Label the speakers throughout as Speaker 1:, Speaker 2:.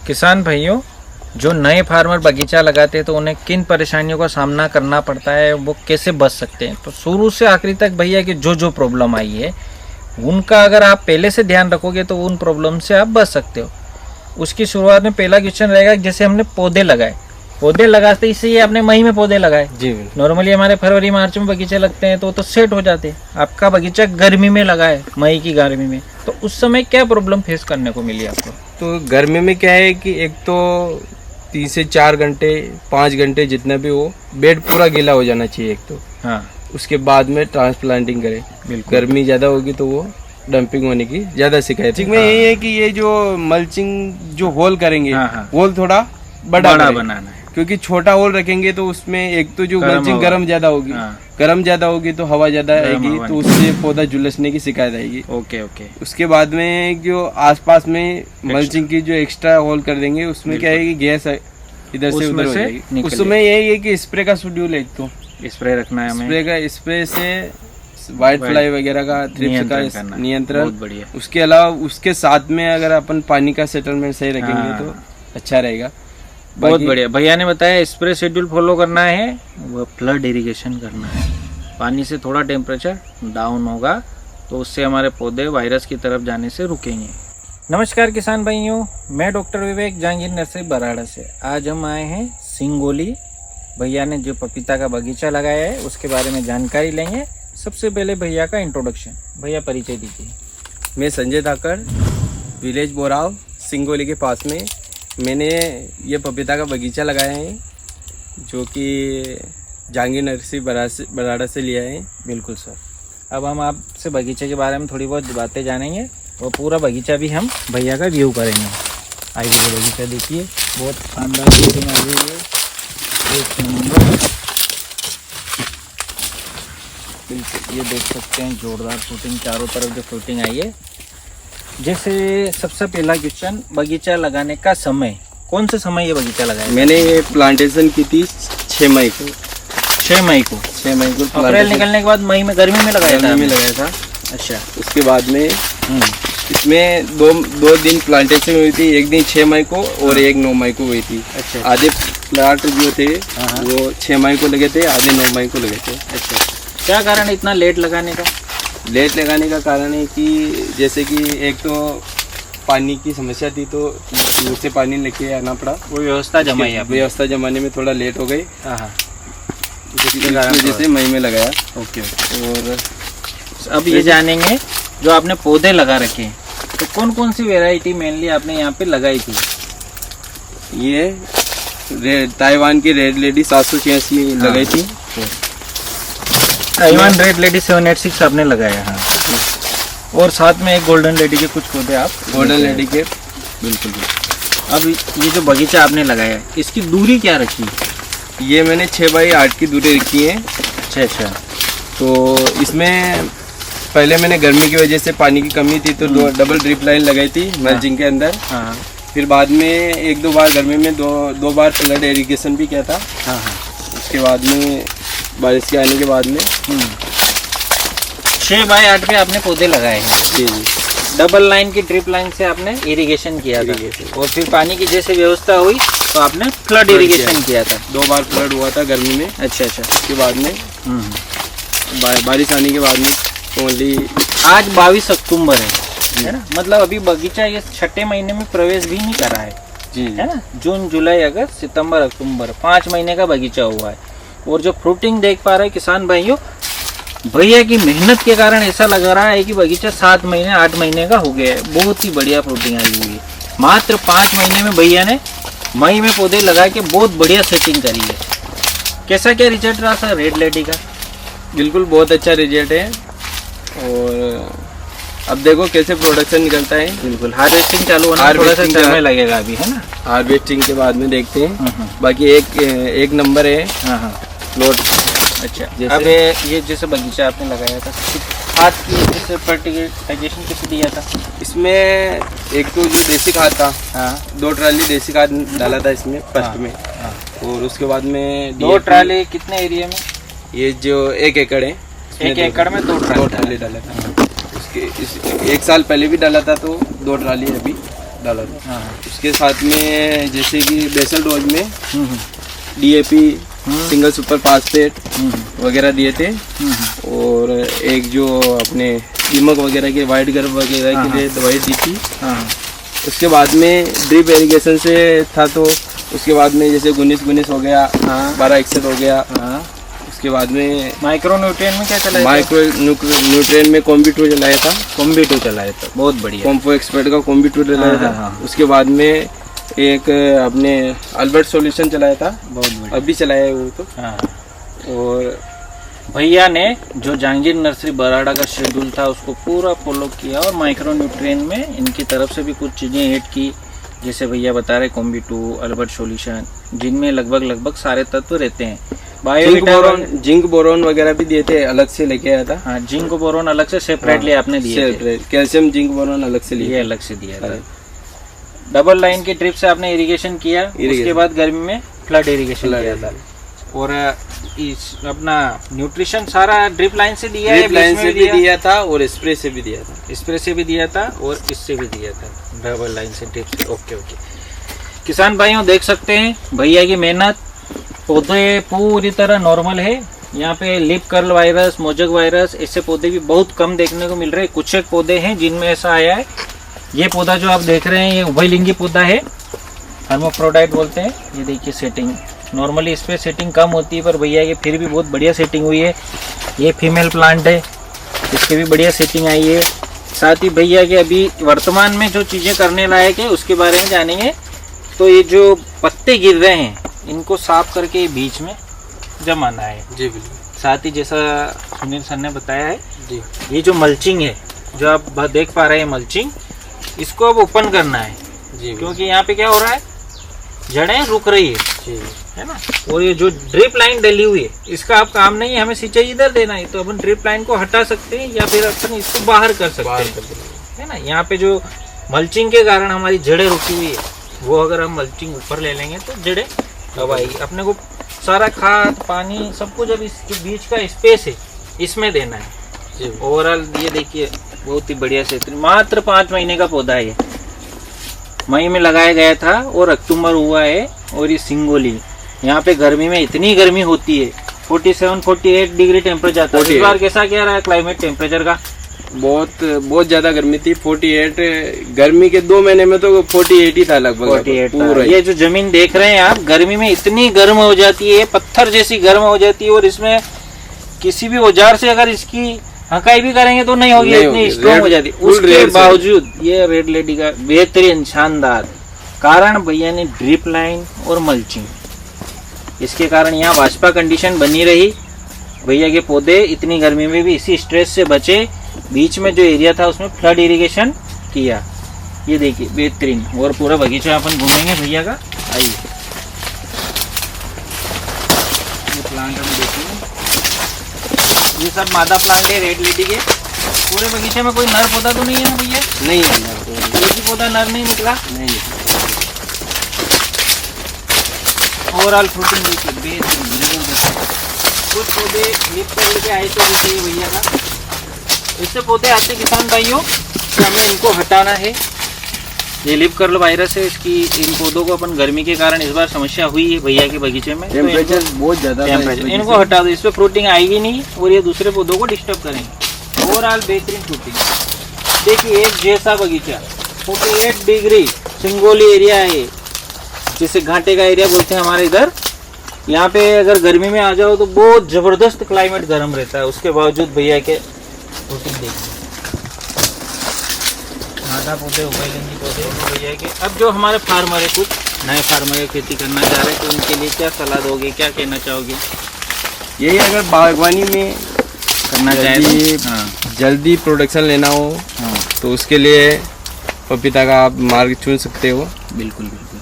Speaker 1: किसान भाइयों, जो नए फार्मर बगीचा लगाते हैं तो उन्हें किन परेशानियों का सामना करना पड़ता है, वो कैसे बच सकते हैं। तो शुरू से आखिरी तक भैया की जो प्रॉब्लम आई है उनका अगर आप पहले से ध्यान रखोगे तो उन प्रॉब्लम से आप बच सकते हो। उसकी शुरुआत में पहला क्वेश्चन रहेगा, जैसे हमने पौधे लगाए, पौधे लगाते इसलिए आपने मई में पौधे लगाए
Speaker 2: जी।
Speaker 1: नॉर्मली हमारे फरवरी मार्च में बगीचे लगते हैं तो सेट हो जाते हैं। आपका बगीचा गर्मी में लगा है, मई की गर्मी में, तो उस समय क्या प्रॉब्लम फेस करने को मिली आपको?
Speaker 2: तो गर्मी में क्या है कि एक तो 3 से 4 घंटे 5 घंटे जितना भी हो, बेड पूरा गीला हो जाना चाहिए एक तो।
Speaker 1: हाँ,
Speaker 2: उसके बाद में ट्रांसप्लांटिंग करें।
Speaker 1: बिल्कुल।
Speaker 2: गर्मी ज़्यादा होगी तो वो डंपिंग होने की ज़्यादा शिकायत है। में यही है कि ये जो मल्चिंग जो होल करेंगे,
Speaker 1: हाँ।
Speaker 2: होल थोड़ा बड़ा
Speaker 1: बनाना है,
Speaker 2: क्योंकि छोटा होल रखेंगे तो उसमें एक तो जो मल्चिंग गर्म ज़्यादा होगी,
Speaker 1: हाँ।
Speaker 2: गर्म ज़्यादा होगी तो हवा ज़्यादा आएगी, तो उससे पौधा झुलसने की शिकायत आएगी।
Speaker 1: ओके।
Speaker 2: उसके बाद में जो आसपास में मल्चिंग की जो एक्स्ट्रा होल कर देंगे, उसमें क्या है कि गैस इधर से उधर हो जाएगी। उसमें यही है कि स्प्रे का शेड्यूल है, एक तो
Speaker 1: स्प्रे रखना है हमें।
Speaker 2: स्प्रे से व्हाइट फ्लाई वगैरह का, थ्रिप्स का नियंत्रण।
Speaker 1: बहुत बढ़िया।
Speaker 2: उसके अलावा उसके साथ में अगर अपन पानी का सेटलमेंट सही रखेंगे तो अच्छा रहेगा।
Speaker 1: बहुत बढ़िया। भैया ने बताया स्प्रे शेड्यूल फॉलो करना है, वो फ्लड इरिगेशन करना है। पानी से थोड़ा टेम्परेचर डाउन होगा तो उससे हमारे पौधे वायरस की तरफ जाने से रुकेंगे। नमस्कार किसान भाइयों, मैं डॉक्टर विवेक जहांगीर नर्सरी बराड़ा से। आज हम आए हैं सिंगोली। भैया ने जो पपीता का बगीचा लगाया है उसके बारे में जानकारी लेंगे। सबसे पहले भैया का इंट्रोडक्शन, भैया परिचय दीजिए।
Speaker 2: मैं संजय धाकड़, विलेज बोराव, सिंगोली के पास में मैंने ये पपीता का बगीचा लगाया है, जो कि जहांगीर नर्सरी बराड़ा से लिया है।
Speaker 1: बिल्कुल सर। अब हम आपसे बगीचे के बारे में थोड़ी बहुत बातें जानेंगे और पूरा बगीचा भी हम भैया का व्यू करेंगे। आइए ये बगीचा देखिए, बहुत शानदार शूटिंग आ रही है, एक नंबर। बिल्कुल, ये देख सकते हैं जोरदार शूटिंग, चारों तरफ जो शूटिंग आई है। जैसे सबसे पहला क्वेश्चन, बगीचा लगाने का समय, कौन से समय ये बगीचा लगाया?
Speaker 2: मैंने ये प्लांटेशन की थी 6 मई को।
Speaker 1: 6 मई को अप्रैल निकलने के बाद मई में गर्मी में लगाया था। अच्छा।
Speaker 2: उसके बाद में इसमें दो दिन प्लांटेशन हुई थी, एक दिन 6 मई को और एक 9 मई को हुई थी। अच्छा। आधे प्लांट जो थे वो 6 मई को लगे थे, आधे 9 मई को लगे थे।
Speaker 1: अच्छा। क्या कारण इतना लेट लगाने का?
Speaker 2: लेट लगाने का कारण है कि जैसे कि एक तो पानी की समस्या थी, तो दूर से पानी लेके आना पड़ा।
Speaker 1: वो व्यवस्था
Speaker 2: जमाने में थोड़ा लेट हो गई, जैसे मई में लगाया।
Speaker 1: ओके। और अब ये जानेंगे, जो आपने पौधे लगा रखे हैं तो कौन कौन सी वैरायटी मेनली आपने यहाँ पे लगाई थी?
Speaker 2: ये ताइवान की रेड लेडी 786 लगाई थी।
Speaker 1: ताइवान रेड लेडी 786 आपने लगाया। हाँ। और साथ में एक गोल्डन लेडी के कुछ पौधे आप
Speaker 2: गोल्डन लेडी के।
Speaker 1: बिल्कुल। अब ये जो बगीचा आपने लगाया है, इसकी दूरी क्या रखी?
Speaker 2: ये मैंने 6 बाई 8 की दूरी रखी है।
Speaker 1: अच्छा।
Speaker 2: तो इसमें पहले मैंने गर्मी की वजह से पानी की कमी थी तो डबल ड्रिप लाइन लगाई थी मल्चिंग के अंदर। हाँ। फिर बाद में 1-2 बार गर्मी में दो बार फ्लड इरिगेशन भी किया था। हाँ। उसके बाद में बारिश के आने के बाद में
Speaker 1: 6 बाई 8 पे आपने पौधे लगाए हैं।
Speaker 2: जी।
Speaker 1: डबल लाइन की ड्रिप लाइन से आपने इरिगेशन किया था, और फिर पानी की जैसे व्यवस्था हुई तो आपने फ्लड इरिगेशन किया था।
Speaker 2: 2 बार फ्लड हुआ था गर्मी में।
Speaker 1: अच्छा।
Speaker 2: उसके बाद में बारिश आने के बाद में ओनली
Speaker 1: आज 22 अक्टूबर है ना? मतलब अभी बगीचा ये 6ठे महीने में प्रवेश भी नहीं करा है
Speaker 2: जी,
Speaker 1: है ना? जून, जुलाई, अगस्त, सितंबर, अक्टूबर, 5 महीने का बगीचा हुआ है। और जो फ्रूटिंग देख पा रहे किसान भाइयों, भैया की मेहनत के कारण ऐसा लग रहा है कि बगीचा 7 महीने 8 महीने का हो गया है। बहुत ही बढ़िया फ्रूटिंग आई हुई है। मात्र 5 महीने में भैया ने मई में पौधे लगा के बहुत बढ़िया सेटिंग करी है। कैसा क्या रिजल्ट रहा सर रेड लेडी का?
Speaker 2: बिल्कुल बहुत अच्छा रिजल्ट है। और अब देखो कैसे प्रोडक्शन निकलता है।
Speaker 1: बिल्कुल। हार्वेस्टिंग चालू होना थोड़ा सा समय लगेगा अभी, है ना?
Speaker 2: हार्वेस्टिंग के बाद में देखते हैं। बाकी एक नंबर है।
Speaker 1: हाँ।
Speaker 2: प्लॉट।
Speaker 1: अच्छा। अब ये जैसे बगीचा आपने लगाया था, खाद की जैसे फर्टिलाइजेशन कैसे दिया था?
Speaker 2: इसमें एक तो जो देसी खाद था, 2 ट्राली देसी खाद डाला था इसमें फर्स्ट में। और उसके बाद में
Speaker 1: 2 ट्राली कितने एरिया में?
Speaker 2: ये जो 1 एकड़ है,
Speaker 1: 1 एकड़ में 2 ट्राली
Speaker 2: डाला था। उसके 1 साल पहले भी डाला था तो 2 ट्राली अभी डाला था।
Speaker 1: हाँ।
Speaker 2: उसके साथ में जैसे कि बेसल डोज में DAP, सिंगल सुपर फास्फेट वगैरह दिए थे, और एक जो अपने दीमक वगैरह के वाइट गर्भ वगैरह के लिए दवाई दी थी। उसके बाद में ड्रिप इरिगेशन से था, तो उसके बाद में जैसे 19 हो गया, 12 हो गया। उसके बाद में
Speaker 1: माइक्रो न्यूट्रिएंट में क्या चलाया?
Speaker 2: माइक्रो न्यूट्रिएंट में कॉम्बी-2 चलाया था।
Speaker 1: कॉम्बी-2 चलाया था, बहुत बढ़िया।
Speaker 2: कॉम्पो एक्सपर्ट का कॉम्बी-2 चलाया था। उसके बाद में एक अपने अल्बर्ट सॉल्यूशन चलाया था,
Speaker 1: बहुत बढ़िया।
Speaker 2: अभी चलाया है वो तो। और
Speaker 1: भैया ने जो जहांगीर नर्सरी बराड़ा का शेड्यूल था उसको पूरा फॉलो किया, और माइक्रो न्यूट्रिएंट में इनकी तरफ से भी कुछ चीज़ें ऐड की, जैसे भैया बता रहे कॉम्बी-2, अल्बर्ट सॉल्यूशन, जिनमें लगभग सारे तत्व रहते हैं।
Speaker 2: जिंक बोरोन वगैरह भी दिए थे, अलग से लेके आया था।
Speaker 1: हाँ, जिंक बोरोन अलग से सेपरेटली आपने दिए थे।
Speaker 2: कैल्शियम जिंक बोरोन अलग से लिए,
Speaker 1: अलग से दिया था। डबल लाइन की ड्रिप से आपने इरिगेशन किया, उसके बाद गर्मी में फ्लड इरिगेशन किया था। और इस अपना न्यूट्रिशन सारा ड्रिप लाइन से दिया है,
Speaker 2: लाइन से भी दिया था, और स्प्रे से भी दिया था।
Speaker 1: स्प्रे से भी दिया था, और इससे भी दिया था, डबल लाइन से ड्रिप से। ओके। किसान भाइयों देख सकते हैं भैया की मेहनत। पौधे पूरी तरह नॉर्मल है। यहाँ पे लिप कर्ल वायरस, मोजक वायरस, ऐसे पौधे भी बहुत कम देखने को मिल रहे हैं। कुछ एक पौधे हैं जिनमें ऐसा आया है। ये पौधा जो आप देख रहे हैं ये उभयलिंगी पौधा है, हर्माफ्रोडाइट बोलते हैं। ये देखिए सेटिंग, नॉर्मली इस पर सेटिंग कम होती है, पर भैया की फिर भी बहुत बढ़िया सेटिंग हुई है। ये फीमेल प्लांट है, इसके भी बढ़िया सेटिंग आई है। साथ ही भैया के अभी वर्तमान में जो चीज़ें करने लायक है उसके बारे में जानेंगे। तो ये जो पत्ते गिर रहे हैं इनको साफ करके बीच में जमाना है।
Speaker 2: जी बिल्कुल।
Speaker 1: साथ ही जैसा सुनील सर ने बताया है
Speaker 2: जी,
Speaker 1: ये जो मल्चिंग है जो आप देख पा रहे हैं मल्चिंग, इसको अब ओपन करना है
Speaker 2: जी,
Speaker 1: क्योंकि यहाँ पे क्या हो रहा है, जड़ें रुक रही है
Speaker 2: जी,
Speaker 1: है ना। और ये जो ड्रिप लाइन डली हुई है इसका अब काम नहीं है, हमें सिंचाई इधर देना है, तो अपन ड्रिप लाइन को हटा सकते हैं या फिर अपन इसको बाहर कर सकते हैं, है ना। यहाँ पे जो मल्चिंग के कारण हमारी जड़ें रुकी हुई है वो अगर हम मल्चिंग ऊपर ले लेंगे तो जड़ें अब आएगी। अपने को सारा खाद पानी सब कुछ अब इस जो बीच का स्पेस है इसमें देना है। ओवरऑल ये देखिए बहुत ही बढ़िया से, मात्र 5 महीने का पौधा है, मई में लगाया गया था और अक्टूबर हुआ है। और ये सिंगोली, यहाँ पे गर्मी में इतनी गर्मी होती है, 47-48 डिग्री टेम्परेचर आता है। इस बार कैसा क्या रहा है क्लाइमेट टेम्परेचर का?
Speaker 2: बहुत ज्यादा गर्मी थी। 48 गर्मी के 2 महीने में तो 48 ही था लगभग।
Speaker 1: 48 पूरा। ये जो जमीन देख रहे हैं आप, गर्मी में इतनी गर्म हो जाती है, पत्थर जैसी गर्म हो जाती है, और इसमें किसी भी औजार से अगर इसकी हकाई भी करेंगे तो नहीं होगी, इतनी स्ट्रॉन्ग हो जाती है। उसके बावजूद ये रेड लेडी का बेहतरीन शानदार कारण भैया ने ड्रिप लाइन और मल्चिंग, इसके कारण यहाँ वाष्पा कंडीशन बनी रही। भैया के पौधे इतनी गर्मी में भी इसी स्ट्रेस से बचे। बीच में जो एरिया था उसमें फ्लड इरिगेशन किया। ये देखिए बेहतरीन। और पूरा बगीचा अपन घूमेंगे भैया का, आइए। ये प्लांट हम देखेंगे, ये सब मादा प्लांट है रेड लेडी के। पूरे बगीचे में कोई नर पौधा तो नहीं है ना भैया?
Speaker 2: नहीं है,
Speaker 1: कोई भी पौधा नर नहीं निकला।
Speaker 2: नहीं।
Speaker 1: ओवरऑल फ्रूटिंग देखिए बेहतरीन। कुछ पौधे लिप कर्ल के आए तो देखिए भैया का, इससे पौधे आते किसान भाइयों तो हमें इनको हटाना है। ये लिप कर्ल वायरस है, इसकी इन पौधों को अपन गर्मी के कारण इस बार समस्या हुई है भैया के बगीचे में।
Speaker 2: टेम्परेचर बहुत ज्यादा था,
Speaker 1: इनको हटा दो, इस पर फ्रूटिंग आएगी नहीं और ये दूसरे पौधों को डिस्टर्ब करेंगे। ओवरऑल बेहतरीन फ्रूटिंग देखिए, एक जैसा बगीचा। 48 डिग्री सिंगोली एरिया है, जिसे घाटे का एरिया बोलते हैं हमारे इधर। यहाँ पे अगर गर्मी में आ जाओ तो बहुत जबरदस्त क्लाइमेट गर्म रहता है, उसके बावजूद भैया के फ्रूटिंग देखिए। आधा पौधे उभयलिंगी पौधे भैया के। अब जो हमारे फार्मर है, कुछ नए फार्मर खेती करना चाह रहे हैं, तो उनके लिए क्या सलाह दोगे, क्या कहना चाहोगे?
Speaker 2: यही अगर बागवानी में
Speaker 1: करना चाहे तो
Speaker 2: जल्दी प्रोडक्शन लेना हो तो उसके लिए पपीता का आप मार्ग चुन सकते हो।
Speaker 1: बिल्कुल बिल्कुल।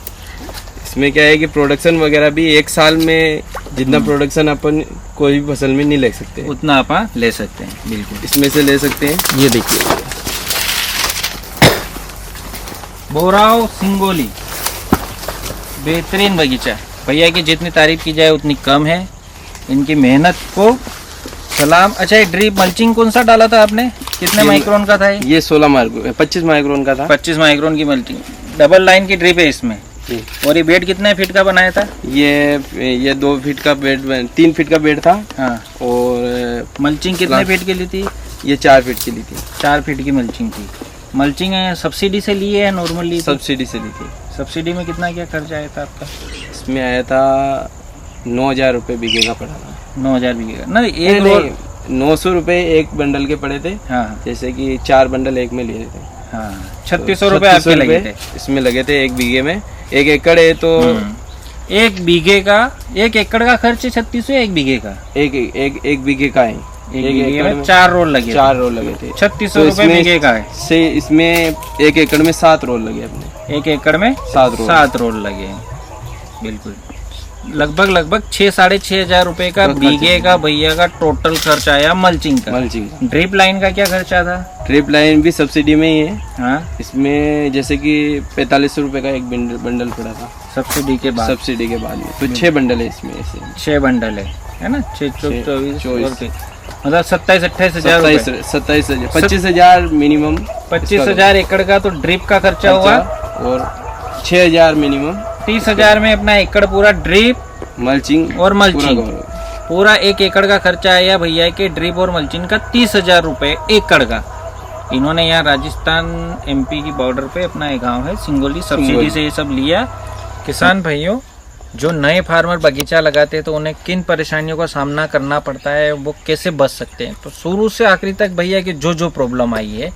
Speaker 2: इसमें क्या है कि प्रोडक्शन वगैरह भी 1 साल में जितना प्रोडक्शन अपन कोई भी फसल में नहीं ले सकते,
Speaker 1: उतना अपन ले सकते हैं। बिल्कुल
Speaker 2: इसमें से ले सकते हैं।
Speaker 1: ये देखिए बोराव सिंगोली, बेहतरीन बगीचा। भैया की जितनी तारीफ की जाए उतनी कम है, इनकी मेहनत को सलाम। अच्छा, ये ड्रिप मल्चिंग कौन सा डाला था आपने, कितने माइक्रोन का था ये?
Speaker 2: 25 माइक्रोन का था।
Speaker 1: 25 माइक्रोन की मल्चिंग। डबल लाइन की ड्रिप है इसमें।
Speaker 2: जी।
Speaker 1: और ये बेड कितने फीट का बनाया था?
Speaker 2: ये 2 फीट का बेड 3 फीट का बेड था।
Speaker 1: हाँ।
Speaker 2: और
Speaker 1: मल्चिंग कितने फीट की ली थी?
Speaker 2: ये 4 फीट की ली थी।
Speaker 1: 4 फीट की मल्चिंग थी। मल्चिंग सब्सिडी से ली है नॉर्मली?
Speaker 2: सब्सिडी से ली थी।
Speaker 1: सब्सिडी में कितना क्या खर्चा आया था आपका?
Speaker 2: इसमें आया था 9,000 रुपये बीघे का पड़ा था।
Speaker 1: 9,000 बीघे का? नहीं,
Speaker 2: नहीं 900 रुपये एक बंडल के पड़े थे।
Speaker 1: हाँ।
Speaker 2: जैसे कि 4 बंडल एक में लिए थे।
Speaker 1: हाँ, 3600 रुपये आपके लगे थे
Speaker 2: इसमें लगे थे 1 बीघे में। 1 एकड़ है तो
Speaker 1: 1 बीघे का 1 एकड़ का खर्च 3600 1 बीघे का?
Speaker 2: एक बीघे का है।
Speaker 1: 1 बीघे में 4 रोल लगे?
Speaker 2: 4 रोल लगे थे।
Speaker 1: 3600 रुपये बीघे का है।
Speaker 2: से इसमें 1 एकड़ में 7 रोल लगे अपने।
Speaker 1: 1 एकड़ में 7 रोल लगे। बिल्कुल, लगभग 6,500 रुपए का बीघे का भैया का टोटल खर्च आया मल्चिंग का। ड्रिप लाइन का क्या खर्चा था?
Speaker 2: ड्रिप लाइन भी सब्सिडी में ही है।
Speaker 1: हाँ।
Speaker 2: इसमें जैसे कि 4500 रुपए का एक बंडल पड़ा था
Speaker 1: सब्सिडी के बाद में।
Speaker 2: तो 6 बंडल है इसमें। ऐसे
Speaker 1: 6 बंडल है ना? 6 24 मतलब 27-28 हजार
Speaker 2: 27,000 25,000 मिनिमम।
Speaker 1: 25,000 एकड़ का तो ड्रिप का खर्चा हुआ।
Speaker 2: और 6,000 मिनिमम।
Speaker 1: 30,000 में अपना एकड़ पूरा ड्रिप
Speaker 2: मल्चिंग
Speaker 1: और मल्चिंग पूरा 1 एकड़ का खर्चा आया भैया के ड्रिप और मल्चिंग का 30,000 रुपए एकड़ का। इन्होंने यहाँ राजस्थान MP की बॉर्डर पे अपना एक गाँव है सिंगोली, सब्सिडी से ये सब लिया। किसान भाइयों, जो नए फार्मर बगीचा लगाते हैं तो उन्हें किन परेशानियों का सामना करना पड़ता है, वो कैसे बच सकते हैं, तो शुरू से आखिरी तक भैया की जो प्रॉब्लम आई है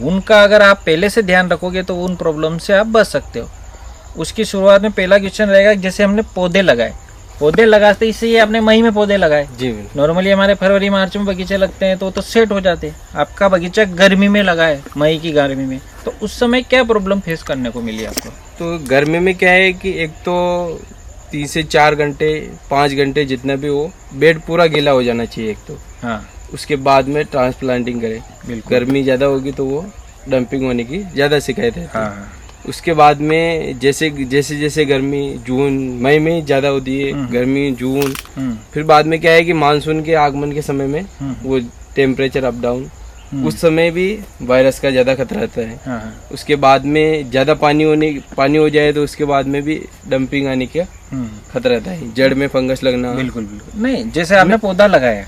Speaker 1: उनका अगर आप पहले से ध्यान रखोगे तो उन प्रॉब्लम से आप बच सकते हो। उसकी शुरुआत में पहला क्वेश्चन रहेगा, जैसे हमने पौधे लगाए, पौधे लगाते इसलिए आपने मई में पौधे लगाए।
Speaker 2: जी।
Speaker 1: नॉर्मली हमारे फरवरी मार्च में बगीचे लगते हैं तो सेट हो जाते हैं। आपका बगीचा गर्मी में लगा है, मई की गर्मी में, तो उस समय क्या प्रॉब्लम फेस करने को मिली आपको?
Speaker 2: तो गर्मी में क्या है कि एक तो 3 से 4 घंटे 5 घंटे जितना भी हो बेड पूरा गीला हो जाना चाहिए एक तो।
Speaker 1: हाँ।
Speaker 2: उसके बाद में ट्रांसप्लांटिंग करें।
Speaker 1: बिल्कुल।
Speaker 2: गर्मी ज़्यादा होगी तो वो डंपिंग होने की ज़्यादा शिकायत है।
Speaker 1: हाँ।
Speaker 2: उसके बाद में जैसे गर्मी जून मई में ज़्यादा होती है, गर्मी जून। फिर बाद में क्या है कि मानसून के आगमन के समय में वो टेम्परेचर अप डाउन, उस समय भी वायरस का ज़्यादा खतरा रहता है।
Speaker 1: हाँ।
Speaker 2: उसके बाद में ज़्यादा पानी हो जाए तो उसके बाद में भी डंपिंग आने का खतरा रहता है, जड़ में फंगस लगना।
Speaker 1: बिल्कुल। नहीं, जैसे आपने पौधा लगाया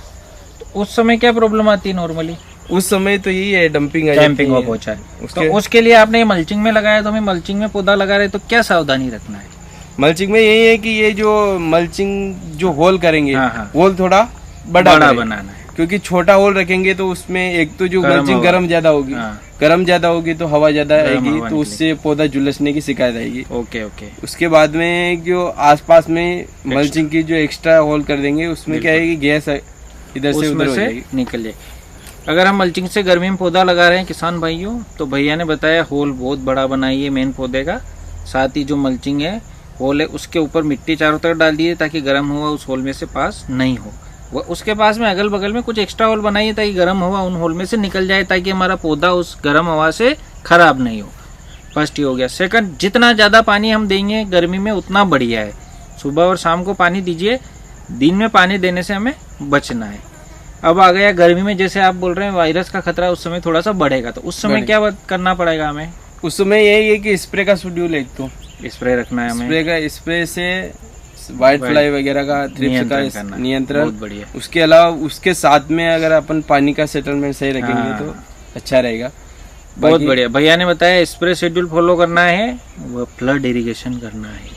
Speaker 1: तो उस समय क्या प्रॉब्लम आती है नॉर्मली?
Speaker 2: उस समय तो यही है, डंपिंग
Speaker 1: हो पहुंचा है। तो उसके लिए आपने मल्चिंग में लगाया, तो हमें मल्चिंग में पौधा लगा रहे तो क्या सावधानी रखना है?
Speaker 2: मल्चिंग में यही है कि ये जो मल्चिंग जो होल करेंगे,
Speaker 1: हाँ।
Speaker 2: होल थोड़ा बड़ा
Speaker 1: बनाना है,
Speaker 2: क्योंकि छोटा होल रखेंगे तो उसमें एक तो जो मल्चिंग गर्म ज्यादा होगी।
Speaker 1: हाँ।
Speaker 2: गर्म ज्यादा होगी तो हवा ज्यादा आएगी तो उससे पौधा झुलसने की शिकायत आएगी।
Speaker 1: ओके।
Speaker 2: उसके बाद में जो आसपास में मल्चिंग की जो एक्स्ट्रा होल कर देंगे उसमें क्या है कि गैस इधर से उधर हो जाएगी,
Speaker 1: निकल जाए। अगर हम मल्चिंग से गर्मी में पौधा लगा रहे हैं किसान भाइयों, तो भैया ने बताया होल बहुत बड़ा बनाइए मेन पौधे का, साथ ही जो मल्चिंग है होल है उसके ऊपर मिट्टी चारों तरफ डाल दिए ताकि गर्म हवा उस होल में से पास नहीं हो। वह उसके पास में अगल बगल में कुछ एक्स्ट्रा होल बनाइए ताकि गर्म हवा उन होल में से निकल जाए, ताकि हमारा पौधा उस गर्म हवा से खराब नहीं हो। फर्स्ट ही हो गया। सेकंड, जितना ज़्यादा पानी हम देंगे गर्मी में उतना बढ़िया है। सुबह और शाम को पानी दीजिए, दिन में पानी देने से हमें बचना है। अब आ गया गर्मी में, जैसे आप बोल रहे हैं वायरस का खतरा उस समय थोड़ा सा बढ़ेगा, तो उस समय क्या करना पड़ेगा हमें?
Speaker 2: उस समय यही है कि स्प्रे का शेड्यूल एक तो
Speaker 1: स्प्रे रखना है हमें।
Speaker 2: स्प्रे से व्हाइट फ्लाई वगैरह का थ्रिप्स का नियंत्रण।
Speaker 1: बहुत बढ़िया।
Speaker 2: उसके अलावा उसके साथ में अगर अपन पानी का सेटलमेंट सही रखेंगे तो अच्छा रहेगा।
Speaker 1: बहुत बढ़िया। भैया ने बताया स्प्रे शेड्यूल फॉलो करना है, वो फ्लड इरिगेशन करना है।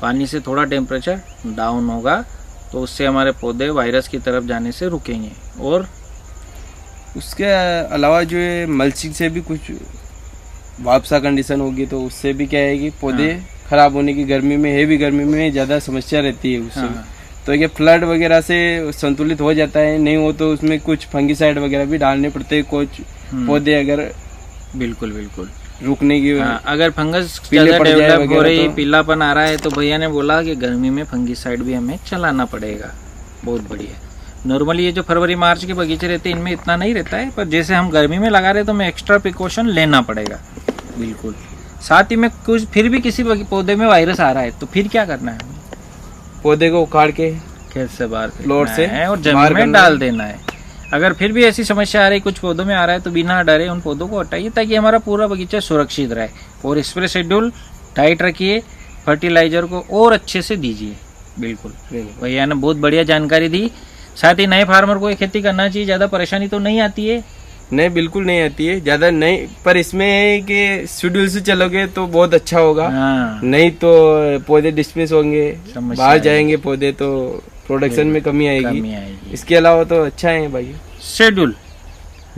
Speaker 1: पानी से थोड़ा टेम्परेचर डाउन होगा तो उससे हमारे पौधे वायरस की तरफ जाने से रुकेंगे। और
Speaker 2: उसके अलावा जो है मल्चिंग से भी कुछ वापसा कंडीशन होगी तो उससे भी क्या है कि पौधे खराब होने की गर्मी में, हेवी गर्मी में ज़्यादा समस्या रहती है उससे। तो ये फ्लड वगैरह से संतुलित हो जाता है। नहीं हो तो उसमें कुछ फंगीसाइड वगैरह भी डालने पड़ते हैं कुछ पौधे अगर
Speaker 1: बिल्कुल
Speaker 2: रुकने की।
Speaker 1: अगर फंगस ज़्यादा डेवलप हो रही, पीलापन आ रहा है, तो भैया ने बोला कि गर्मी में फंगीसाइड भी हमें चलाना पड़ेगा। बहुत बढ़िया। नॉर्मली ये जो फरवरी मार्च के बगीचे रहते हैं इनमें इतना नहीं रहता है, पर जैसे हम गर्मी में लगा रहे तो हमें एक्स्ट्रा प्रिकॉशन लेना पड़ेगा। बिल्कुल। साथ ही में कुछ फिर भी किसी पौधे में वायरस आ रहा है तो फिर क्या करना है? पौधे को उखाड़ के खेत से बाहर फ्लोर से और जमीन में डाल देना है। अगर फिर भी ऐसी समस्या आ रही, कुछ पौधों में आ रहा है, तो बिना डरे उन पौधों को हटाइए ताकि हमारा पूरा बगीचा सुरक्षित रहे। और स्प्रे शेड्यूल टाइट रखिए, फर्टिलाइजर को और अच्छे से दीजिए। बिल्कुल भैया ने बहुत बढ़िया जानकारी दी। साथ ही नए फार्मर को ये खेती करना चाहिए, ज़्यादा परेशानी तो नहीं आती है?
Speaker 2: नहीं, बिल्कुल नहीं आती है, ज्यादा नहीं, पर इसमें है कि शेड्यूल से चलोगे तो बहुत अच्छा होगा।
Speaker 1: हाँ,
Speaker 2: नहीं तो पौधे डिस्मिस होंगे,
Speaker 1: समस्या
Speaker 2: बाहर जाएंगे पौधे, तो प्रोडक्शन में कमी आएगी।
Speaker 1: कमी आएगी।
Speaker 2: इसके अलावा तो अच्छा है भाई।
Speaker 1: शेड्यूल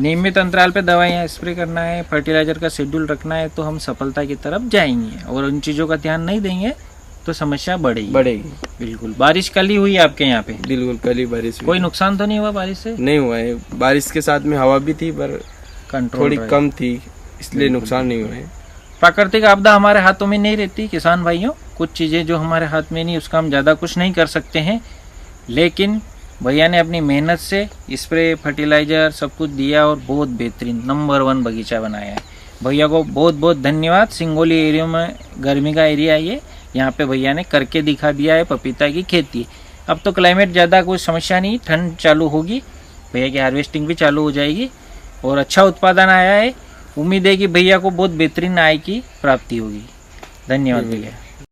Speaker 1: नियमित अंतराल पे दवाइयाँ स्प्रे करना है, फर्टिलाइजर का शेड्यूल रखना है, तो हम सफलता की तरफ जाएंगे। और उन चीज़ों का ध्यान नहीं देंगे तो समस्या बढ़ेगी। बिल्कुल। बारिश कल ही हुई आपके यहाँ पे?
Speaker 2: बिल्कुल, कल ही बारिश हुई।
Speaker 1: कोई नुकसान तो नहीं हुआ बारिश से?
Speaker 2: नहीं हुआ है, बारिश के साथ में हवा भी थी पर
Speaker 1: कंट्रोल
Speaker 2: थोड़ी कम थी, इसलिए नुकसान नहीं हुआ है।
Speaker 1: प्राकृतिक आपदा हमारे हाथों में नहीं रहती किसान भाइयों। कुछ चीज़ें जो हमारे हाथ में नहीं, उसका हम ज़्यादा कुछ नहीं कर सकते हैं। लेकिन भैया ने अपनी मेहनत से स्प्रे फर्टिलाइजर सब कुछ दिया और बहुत बेहतरीन नंबर 1 बगीचा बनाया है। भैया को बहुत बहुत धन्यवाद। सिंगोली एरिया में गर्मी का एरिया है ये, यहाँ पे भैया ने करके दिखा दिया है पपीता की खेती। अब तो क्लाइमेट ज़्यादा कोई समस्या नहीं, ठंड चालू होगी, भैया की हार्वेस्टिंग भी चालू हो जाएगी और अच्छा उत्पादन आया है। उम्मीद है कि भैया को बहुत बेहतरीन आय की प्राप्ति होगी। धन्यवाद भैया।